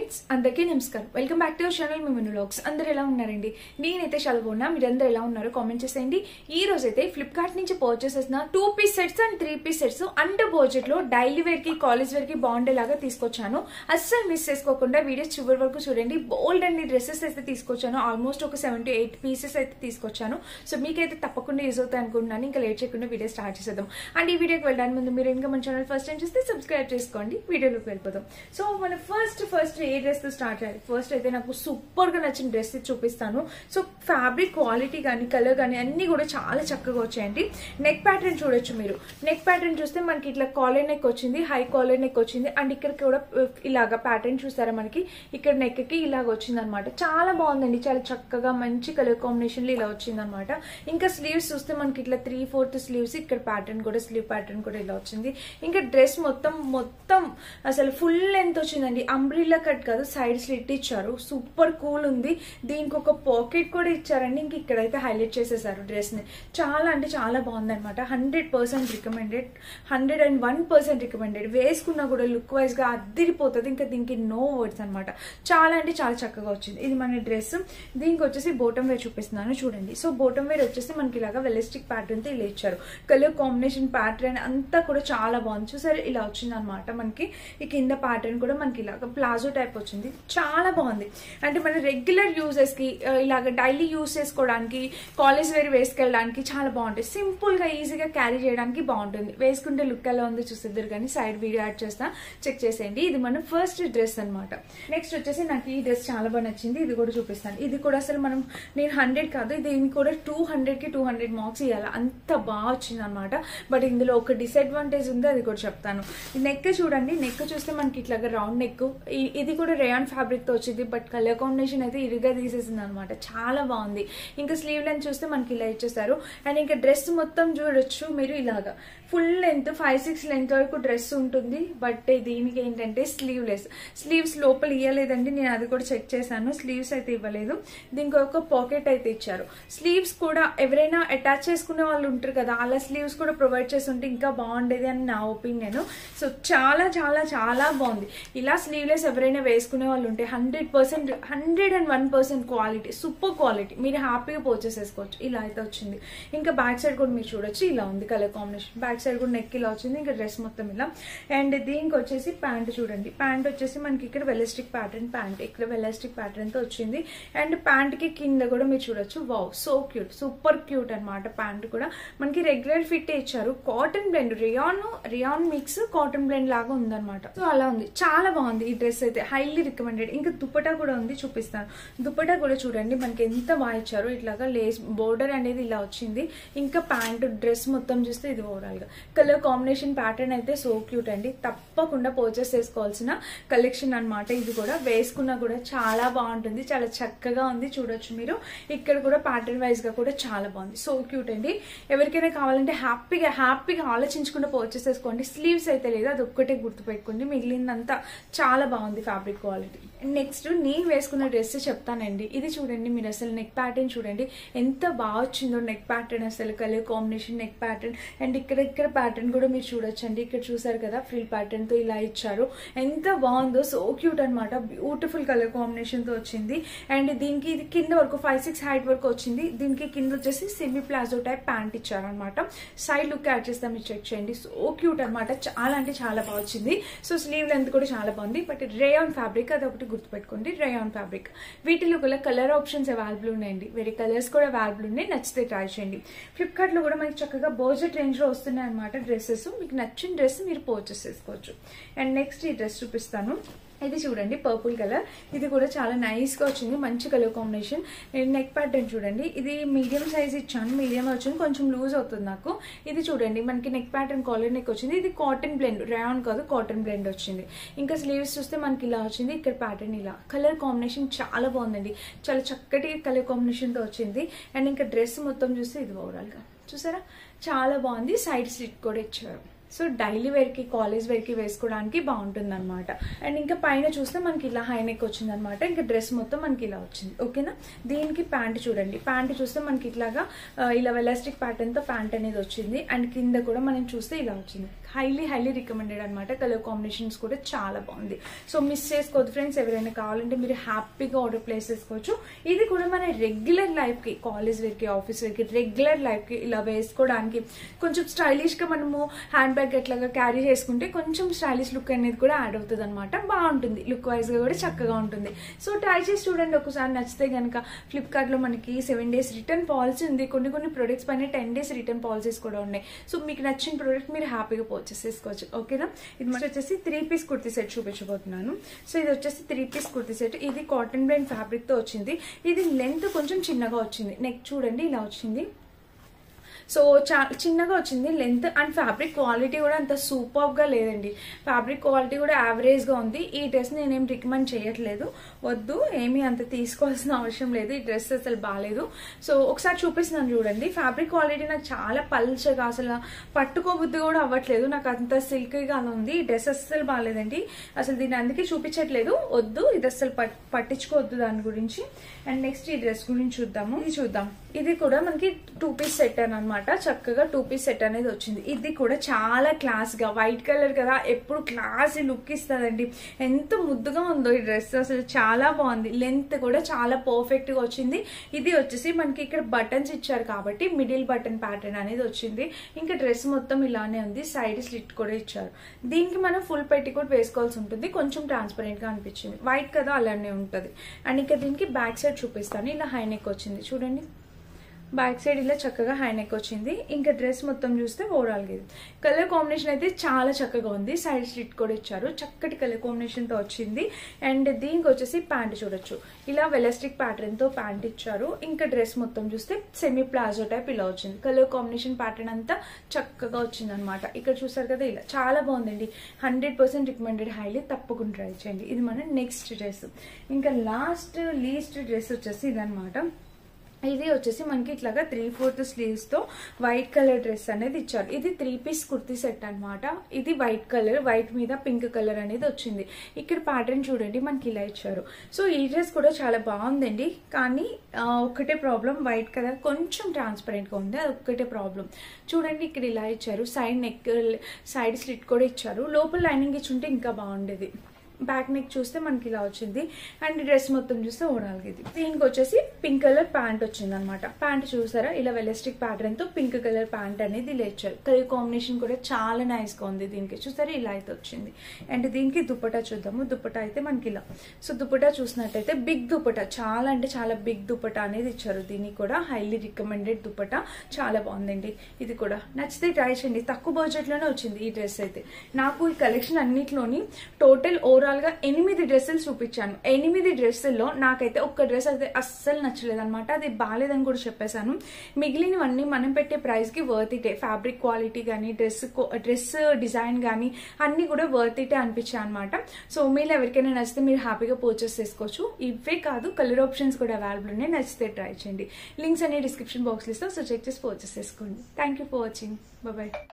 Friends అందరికీ నమస్కారం. Welcome back to our channel మిమను వ్లాగ్స్. అందరూ ఎలా ఉన్నారండి? నేనైతే చాలా బాగున్నా. మీరందరూ ఎలా ఉన్నారో కామెంట్ చేసేయండి. ఈ రోజు అయితే ఫ్లిప్కార్ట్ నుంచి పర్చేస్ చేసిన 2 piece sets and 3 piece sets under budget లో డైలీ వేర్ కి కాలేజ్ వేర్ కి బాగుండేలాగా తీసుకొచ్చాను. అస్సలు మిస్ చేసుకోకుండా వీడియోస్ చివరి వరకు చూడండి. బోల్డ్ అండ్ డ్రెస్సెస్ అయితే తీసుకొచ్చాను. ఆల్మోస్ట్ ఒక 7 to 8 పీసెస్ అయితే తీసుకొచ్చాను. సో మీకైతే తప్పకుండా యూజ్ అవుతాయి అనుకుంటున్నాను. ఇంకా లేట్ చేయకుండా వీడియో స్టార్ట్ చేసేద్దాం. అండ్ ఈ వీడియోకి వెళ్ళడానికి ముందు మీరు ఇంకా మన ఛానల్ ఫస్ట్ టైం చూస్తే సబ్స్క్రైబ్ చేసుకోండి. వీడియోలోకి వెళ్ళిపోతాం. సో మన ఫస్ట్ ఏ డ్రెస్ తో స్టార్ట్ చేయాలి? ఫస్ట్ అయితే నాకు సూపర్ గా నచ్చిన డ్రెస్ చూపిస్తాను. సో ఫ్యాబ్రిక్ క్వాలిటీ కానీ కలర్ కానీ అన్ని కూడా చాలా చక్కగా వచ్చాయండి. నెక్ ప్యాటర్న్ చూడొచ్చు మీరు. నెక్ ప్యాటర్న్ చూస్తే మనకి ఇట్లా కాలర్ నెక్ వచ్చింది, హై కాలర్ నెక్ వచ్చింది. అండ్ ఇక్కడ కూడా ఇలాగా ప్యాటర్న్ చూసారా, మనకి ఇక్కడ నెక్ కి ఇలాగ వచ్చింది అనమాట. చాలా బాగుందండి, చాలా చక్కగా మంచి కలర్ కాంబినేషన్ లో ఇలా వచ్చింది అనమాట. ఇంకా స్లీవ్స్ చూస్తే మనకి ఇట్లా 3/4 స్లీవ్స్, ఇక్కడ ప్యాటర్న్ కూడా స్లీవ్ ప్యాటర్న్ కూడా ఇలా వచ్చింది. ఇంకా డ్రెస్ మొత్తం అసలు ఫుల్ లెంత్ వచ్చిందండి. అంబ్రిల్లా కట్ కాదు, సైడ్ స్లిట్ ఇచ్చారు. సూపర్ కూల్ ఉంది. దీనికి ఒక పాకెట్ కూడా ఇచ్చారండి. ఇంక ఇక్కడైతే హైలైట్ చేసేసారు డ్రెస్ ని. చాలా అంటే చాలా బాగుంది అనమాట. 100% రికమెండెడ్, 101% రికమెండెడ్. వేసుకున్నా కూడా లుక్ వైజ్ గా అద్దిరిపోతుంది. ఇంకా దీనికి నో వర్డ్స్ అనమాట. చాలా అంటే చాలా చక్కగా వచ్చింది. ఇది మన డ్రెస్. దీనికి వచ్చేసి బోటం వేర్ చూపిస్తున్నాను చూడండి. సో బోటం వేర్ వచ్చేసి మనకి ఇలాగా వెలిస్టిక్ ప్యాటర్న్ తో ఇలా ఇచ్చారు. కలర్ కాంబినేషన్ ప్యాటర్న్ అంతా కూడా చాలా బాగుంది. చూసారు, ఇలా వచ్చింది అనమాట. మనకి ఈ కింద ప్యాటర్న్ కూడా మనకి ఇలాగా ప్లాజో టైప్ వచ్చింది. చాలా బాగుంది. అంటే మన రెగ్యులర్ యూజెస్ కి ఇలాగ డైలీ యూజ్ చేసుకోవడానికి, కాలేజ్ వేర్ వేసుకెళ్ళడానికి చాలా బాగుంటుంది. సింపుల్ గా ఈజీగా క్యారీ చేయడానికి బాగుంటుంది. వేసుకుంటే లుక్ ఎలా ఉంది చూసేద్దరు కానీ సైడ్ వీడియో యాడ్ చేస్తా, చెక్ చేసేయండి. ఇది మన ఫస్ట్ డ్రెస్ అనమాట. నెక్స్ట్ వచ్చేసి నాకు ఈ డ్రెస్ చాలా బాగా నచ్చింది. ఇది కూడా చూపిస్తాను. ఇది కూడా అసలు నేను 100 కాదు, దీనికి కూడా 200 మార్క్స్ ఇవ్వాలి. అంత బాగా వచ్చింది అనమాట. బట్ ఇందులో ఒక డిసడ్వాంటేజ్ ఉంది, అది కూడా చెప్తాను. నెక్ చూడండి. నెక్ చూస్తే మనకి ఇట్లాగా రౌండ్ నెక్. ఇది కూడా రేయాన్ ఫ్యాబ్రిక్ తో వచ్చింది. బట్ కలర్ కాంబినేషన్ అయితే ఇరుగా తీసేసింది అనమాట. చాలా బాగుంది. ఇంకా స్లీవ్ లెంత్ చూస్తే మనకి ఇలా ఇచ్చేసారు. అండ్ ఇంకా డ్రెస్ మొత్తం చూడొచ్చు మీరు. ఇలాగా ఫుల్ లెంత్ 5-6 లెంత్ వరకు డ్రెస్ ఉంటుంది. బట్ దీనికి ఏంటంటే స్లీవ్స్ లోపల ఇవ్వలేదండి. నేను అది కూడా చెక్ చేశాను. స్లీవ్స్ అయితే ఇవ్వలేదు. దీనికి ఒక పాకెట్ అయితే ఇచ్చారు. స్లీవ్స్ కూడా ఎవరైనా అటాచ్ చేసుకునే వాళ్ళు ఉంటారు కదా, అలా స్లీవ్స్ కూడా ప్రొవైడ్ చేసి ఉంటే ఇంకా బాగుండేది అని నా ఒపీనియన్. సో చాలా చాలా చాలా బాగుంది. ఇలా స్లీవ్లెస్ ఎవరైనా వేసుకునే వాళ్ళు ఉంటే 100%, 101% క్వాలిటీ, సూపర్ క్వాలిటీ. మీరు హ్యాపీగా పర్చేస్ చేసుకోవచ్చు. ఇలా అయితే వచ్చింది. ఇంకా బ్యాక్ సైడ్ కూడా మీరు చూడొచ్చు. ఇలా ఉంది కలర్ కాంబినేషన్. బ్యాక్ సైడ్ కూడా నెక్ ఇలా వచ్చింది. ఇంకా డ్రెస్ మొత్తం ఇలా. అండ్ దీనికి వచ్చేసి ప్యాంట్ చూడండి. ప్యాంట్ వచ్చేసి మనకి ఇక్కడ వెలిస్టిక్ ప్యాటర్న్ ప్యాంట్, ఇక్కడ వెలిస్టిక్ ప్యాటర్న్ తో వచ్చింది. అండ్ ప్యాంట్ కి కింద కూడా మీరు చూడొచ్చు. Wow, so cute, super cute అనమాట. ప్యాంట్ కూడా మనకి రెగ్యులర్ ఫిట్ ఇచ్చారు. Cotton blend, rayon mix cotton blend లాగా ఉందన్నమాట. సో అలా ఉంది. చాలా బాగుంది ఈ డ్రెస్ అయితే. Highly recommended. ఇంకా దుపట్టా కూడా ఉంది, చూపిస్తాను. దుపట్టా కూడా చూడండి మనకి ఎంత బాగా ఇచ్చారు. ఇట్లాగా లేస్ బోర్డర్ అనేది ఇలా వచ్చింది. ఇంకా ప్యాంట్ డ్రెస్ మొత్తం చూస్తే ఇది ఓవరాల్ గా కలర్ కాంబినేషన్ ప్యాటర్న్ అయితే సో క్యూట్ అండి. తప్పకుండా పర్చేస్ చేసుకోవాల్సిన కలెక్షన్ అనమాట. ఇది కూడా వేసుకున్నా కూడా చాలా బాగుంటుంది. చాలా చక్కగా ఉంది. చూడొచ్చు మీరు. ఇక్కడ కూడా ప్యాటర్న్ వైజ్ గా కూడా చాలా బాగుంది. సో క్యూట్ అండి. ఎవరికైనా కావాలంటే హ్యాపీగా ఆలోచించకుండా పర్చేస్ చేసుకోండి. స్లీవ్స్ అయితే లేదు, అది ఒక్కటే గుర్తుపెట్టుకోండి. మిగిలిందంతా చాలా బాగుంది ఫ్యాబ్రిక్ క్వాలిటీ. నెక్స్ట్ నేను వేసుకున్న డ్రెస్ చెప్తానండి. ఇది చూడండి మీరు. అసలు నెక్ ప్యాటర్న్ చూడండి ఎంత బాగా వచ్చిందో. నెక్ ప్యాటర్న్ అసలు colour combination neck pattern. And ఇక్కడ ప్యాటర్న్ కూడా మీరు చూడొచ్చండి. ఇక్కడ చూసారు కదా, ఫ్రిల్ ప్యాటర్న్ తో ఇలా ఇచ్చారు. ఎంత బాగుందో. సో క్యూట్ అనమాట. బ్యూటిఫుల్ కలర్ కాంబినేషన్ తో వచ్చింది. అండ్ దీనికి ఇది కింద వరకు 5-6 హైట్ వరకు వచ్చింది. దీనికి కింద వచ్చేసి సెమీ ప్లాజో టైప్ ప్యాంట్ ఇచ్చారనమాట. సైడ్ లుక్ యాడ్ చేస్తాం, మీరు చెక్ చేయండి. సో క్యూట్ అనమాట. చాలా అంటే చాలా బాగా వచ్చింది. సో స్లీవ్ లెంత్ కూడా చాలా బాగుంది. బట్ రేయాన్ ఫ్యాబ్రిక్, అది ఒకటి గుర్తుపెట్టుకోండి. Rayon fabric. వీటిలో కూడా కలర్ ఆప్షన్స్ అవైలబుల్ ఉన్నాయండి. వేరే కలర్స్ కూడా అవైలబుల్ ఉన్నాయి. నచ్చితే ట్రై చేయండి. ఫ్లిప్కార్ట్ లో కూడా మనకి చక్కగా బడ్జెట్ రేంజ్ లో వస్తున్నాయి అనమాట డ్రెస్సెస్. మీకు నచ్చిన డ్రెస్ మీరు పర్చేస్ చేసుకోవచ్చు. అండ్ నెక్స్ట్ ఈ డ్రెస్ చూపిస్తాను. ఇది చూడండి, పర్పుల్ కలర్. ఇది కూడా చాలా నైస్ గా వచ్చింది. మంచి కలర్ కాంబినేషన్. నెక్ ప్యాటర్న్ చూడండి. ఇది మీడియం సైజ్ ఇచ్చాను. మీడియం వచ్చింది, కొంచెం లూజ్ అవుతుంది నాకు. ఇది చూడండి మనకి నెక్ ప్యాటర్న్ కాలర్ నెక్ వచ్చింది. ఇది కాటన్ బ్లెండ్, రేయాన్ కాదు, కాటన్ బ్లెండ్ వచ్చింది. ఇంకా స్లీవ్స్ చూస్తే మనకి ఇలా వచ్చింది. ఇక్కడ ప్యాటర్న్ ఇలా. కలర్ కాంబినేషన్ చాలా బాగుందండి. చాలా చక్కటి కలర్ కాంబినేషన్ తో వచ్చింది. అండ్ ఇంకా డ్రెస్ మొత్తం చూస్తే ఇది ఓవరాల్ గా చూసారా, చాలా బాగుంది. సైడ్ స్లిట్ కూడా ఇచ్చారు. సో డైలీ వేర్ కి కాలేజ్ వేర్ కి వేసుకోవడానికి బాగుంటుంది అనమాట. అండ్ ఇంకా పైన చూస్తే మనకి ఇలా హై నెక్ వచ్చింది అనమాట. ఇంకా డ్రెస్ మొత్తం మనకి ఇలా వచ్చింది. ఓకేనా, దీనికి ప్యాంట్ చూడండి. ప్యాంట్ చూస్తే మనకి ఇట్లాగా ఇలా ఎలాస్టిక్ ప్యాటర్న్ తో ప్యాంట్ అనేది వచ్చింది. అండ్ కింద కూడా మనం చూస్తే ఇలా వచ్చింది. హైలీ రికమెండెడ్ అనమాట. కలర్ కాంబినేషన్స్ కూడా చాలా బాగుంది. సో మిస్ చేసుకోవద్దు ఫ్రెండ్స్. ఎవరైనా కావాలంటే మీరు హ్యాపీగా ఆర్డర్ ప్లేస్ చేసుకోవచ్చు. ఇది కూడా మన రెగ్యులర్ లైఫ్ కి, కాలేజ్ వేర్ కి, ఆఫీస్ వేర్ కి, రెగ్యులర్ లైఫ్ కి ఇలా వేసుకోవడానికి కొంచెం స్టైలిష్ గా మనము హ్యాండ్ బ్యాగ్ ఎట్లాగా క్యారీ చేసుకుంటే కొంచెం స్టైలిష్ లుక్ అనేది కూడా యాడ్ అవుతుంది అనమాట. బాగుంటుంది, లుక్ వైజ్ గా కూడా చక్కగా ఉంటుంది. సో ట్రై చేసి చూడండి. ఒకసారి నచ్చితే కనుక ఫ్లిప్కార్ట్ లో మనకి 7 days రిటర్న్ పాలసీ ఉంది. కొన్ని ప్రొడక్ట్స్ పైన 10 days రిటర్న్ పాలసీస్ కూడా ఉన్నాయి. సో మీకు నచ్చిన ప్రొడక్ట్ మీరు హ్యాపీగా చేసుకోవచ్చు. ఓకేనా, ఇది వచ్చేసి 3 piece కుర్తీ సెట్ చూపించబోతున్నాను. సో ఇది వచ్చేసి 3 piece కుర్తీ సెట్. ఇది కాటన్ బ్లెండ్ ఫ్యాబ్రిక్ తో వచ్చింది. ఇది లెంత్ కొంచెం చిన్నగా వచ్చింది. నెక్ చూడండి ఇలా వచ్చింది. సో చిన్నగా వచ్చింది లెంత్. అండ్ ఫ్యాబ్రిక్ క్వాలిటీ కూడా అంత సూపర్ గా లేదండి. ఫ్యాబ్రిక్ క్వాలిటీ కూడా యావరేజ్ గా ఉంది. ఈ డ్రెస్ నేనేం రికమెండ్ చేయట్లేదు, వద్దు, ఏమీ అంత తీసుకోవాల్సిన అవసరం లేదు. ఈ డ్రెస్ అసలు బాగాలేదు. సో ఒకసారి చూపిస్తున్నాను చూడండి. ఫ్యాబ్రిక్ క్వాలిటీ నాకు చాలా పల్చగా, అసలు పట్టుకోబుద్ధి కూడా అవ్వట్లేదు. నాకు అంత సిల్కీగా అలా ఉంది. ఈ డ్రెస్ అస్సలు బాగాలేదండి. అసలు దీన్ని అందుకే చూపించట్లేదు, వద్దు, ఇది అసలు పట్టించుకోవద్దు దాని గురించి. అండ్ నెక్స్ట్ ఈ డ్రెస్ గురించి చూద్దాము. ఇది చూద్దాం. ఇది కూడా మనకి 2 piece సెట్ అనమాట. చక్కగా 2 piece సెట్ అనేది వచ్చింది. ఇది కూడా చాలా క్లాస్ గా, వైట్ కలర్ కదా, ఎప్పుడు క్లాస్ లుక్ ఇస్తుందండి. ఎంత ముద్దుగా ఉందో ఈ డ్రెస్, అసలు చాలా బాగుంది. లెంత్ కూడా చాలా పర్ఫెక్ట్ గా వచ్చింది. ఇది వచ్చేసి మనకి ఇక్కడ బటన్స్ ఇచ్చారు కాబట్టి మిడిల్ బటన్ ప్యాటర్న్ అనేది వచ్చింది. ఇంకా డ్రెస్ మొత్తం ఇలానే ఉంది. సైడ్ స్లిట్ కూడా ఇచ్చారు. దీనికి మనం ఫుల్ పెట్టికోట్ వేసుకోవాల్సి ఉంటుంది. కొంచెం ట్రాన్స్పరెంట్ గా అనిపించింది. వైట్ కదా, అలానే ఉంటది. అండ్ ఇంకా దీనికి బ్యాక్ సైడ్ చూపిస్తాను. ఇలా హై నెక్ వచ్చింది చూడండి. బ్యాక్ సైడ్ ఇలా చక్కగా హై నెక్ వచ్చింది. ఇంకా డ్రెస్ మొత్తం చూస్తే ఓవరాల్ గా కలర్ కాంబినేషన్ అయితే చాలా చక్కగా ఉంది. సైడ్ స్లిట్ కూడా ఇచ్చారు. చక్కటి కలర్ కాంబినేషన్ తో వచ్చింది. అండ్ దీనికి వచ్చేసి ప్యాంట్ చూడొచ్చు. ఇలా ఎలాస్టిక్ ప్యాటర్న్ తో ప్యాంట్ ఇచ్చారు. ఇంకా డ్రెస్ మొత్తం చూస్తే సెమీ ప్లాజో టైప్ ఇలా వచ్చింది. కలర్ కాంబినేషన్ ప్యాటర్న్ అంతా చక్కగా వచ్చింది అనమాట. ఇక్కడ చూసారు కదా, ఇలా చాలా బాగుందండి. 100% రికమెండెడ్, హైలీ, తప్పకుండా ట్రై చేయండి. ఇది మన నెక్స్ట్ డ్రెస్. ఇంకా లీస్ట్ డ్రెస్ వచ్చేసి ఇదనమాట. ఇది వచ్చేసి మనకి ఇట్లాగా 3/4 స్లీవ్స్ తో వైట్ కలర్ డ్రెస్ అనేది ఇచ్చారు. ఇది 3 piece కుర్తీ సెట్ అనమాట. ఇది వైట్ కలర్, వైట్ మీద పింక్ కలర్ అనేది వచ్చింది. ఇక్కడ ప్యాటర్న్ చూడండి మనకి ఇలా ఇచ్చారు. సో ఈ డ్రెస్ కూడా చాలా బాగుందండి. కానీ ఒకటే ప్రాబ్లం, వైట్ కలర్ కొంచెం ట్రాన్స్పరెంట్ గా ఉంది. అది ఒక్కటే ప్రాబ్లం. చూడండి ఇక్కడ ఇలా ఇచ్చారు. సైడ్ నెక్, సైడ్ స్లిట్ కూడా ఇచ్చారు. లోపల లైనింగ్ ఇచ్చుంటే ఇంకా బాగుండేది. బ్యాక్ నెక్ చూస్తే మనకి ఇలా వచ్చింది. అండ్ డ్రెస్ మొత్తం చూస్తే ఓవరాల్ గా ఇది. దీనికి వచ్చేసి పింక్ కలర్ ప్యాంట్ వచ్చింది అనమాట. ప్యాంట్ చూసారా, ఇలా ఎలాస్టిక్ ప్యాటర్న్ తో పింక్ కలర్ ప్యాంట్ అనేది ఇలా ఇచ్చారు. కలర్ కాంబినేషన్ కూడా చాలా నైస్ గా ఉంది. దీనికి చూసారా ఇలా అయితే వచ్చింది. అండ్ దీనికి దుపట్టా చూద్దాము. దుపట్టా అయితే మనకి ఇలా. సో దుపట్టా చూసినట్టయితే బిగ్ దుపట్టా, చాలా అంటే చాలా బిగ్ దుపట్టా అనేది ఇచ్చారు. దీనికి కూడా హైలీ రికమెండెడ్ దుపట్టా, చాలా బాగుందండి. ఇది కూడా నచ్చితే ట్రై చేయండి. తక్కువ బడ్జెట్ లోనే వచ్చింది ఈ డ్రెస్ అయితే. నాకు ఈ కలెక్షన్ అన్నిట్లోని టోటల్ ఓవరాల్ గా 8 డ్రెస్సులు చూపించాను. 8 డ్రెస్సుల్లో నాకైతే ఒక్క డ్రెస్ అయితే అస్సలు నచ్చలేదు అనమాట. అది బాగాలేదని కూడా చెప్పేశాను. మిగిలినవన్నీ మనం పెట్టే ప్రైస్ కి వర్త్ ఇటే. ఫ్యాబ్రిక్ క్వాలిటీ కానీ, డ్రెస్ డిజైన్ కానీ అన్ని కూడా వర్త్ ఇటే అనిపించాయి అనమాట. సో మీరు ఎవరికైనా నచ్చితే మీరు హ్యాపీగా పర్చేస్ చేసుకోవచ్చు. ఇవే కాదు, కలర్ ఆప్షన్స్ కూడా అవైలబుల్ ఉన్నాయి. నచ్చితే ట్రై చేయండి. లింక్స్ అన్ని డిస్క్రిప్షన్ బాక్స్ లో ఇస్తాం. సో చెక్ చేసి పర్చేస్ చేసుకోండి. Thank you for watching. Bye.